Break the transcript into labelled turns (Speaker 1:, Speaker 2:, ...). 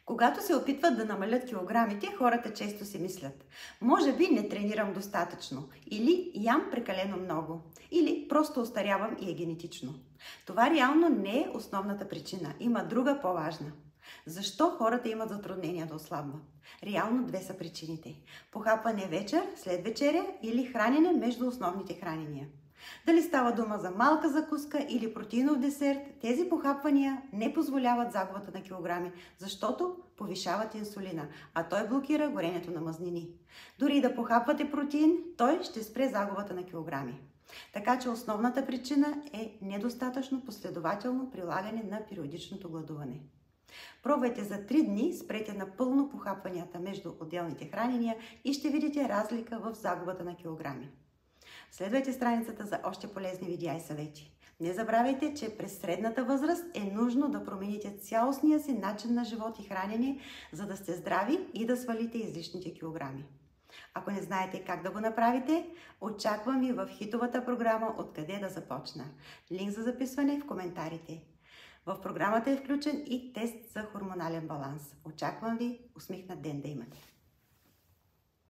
Speaker 1: Когато се опитват да намалят килограмите, хората често си мислят: може би не тренирам достатъчно, или ям прекалено много, или просто остарявам и е генетично. Това реално не е основната причина. Има друга по-важна. Защо хората имат затруднения да отслабват? Реално две са причините. Похапване вечер, след вечеря или хранене между основните хранения. Дали става дума за малка закуска или протеинов десерт, тези похапвания не позволяват загубата на килограми, защото повишават инсулина, а той блокира горенето на мазнини. Дори да похапвате протеин, той ще спре загубата на килограми. Така че основната причина е недостатъчно последователно прилагане на периодичното гладуване. Пробвайте за 3 дни, спрете напълно похапванията между отделните хранения и ще видите разлика в загубата на килограми. Следвайте страницата за още полезни видеа и съвети. Не забравяйте, че през средната възраст е нужно да промените цялостния си начин на живот и хранене, за да сте здрави и да свалите излишните килограми. Ако не знаете как да го направите, очаквам ви в хитовата програма "Откъде да започна". Линк за записване в коментарите. В програмата е включен и тест за хормонален баланс. Очаквам ви усмихнат ден да имате!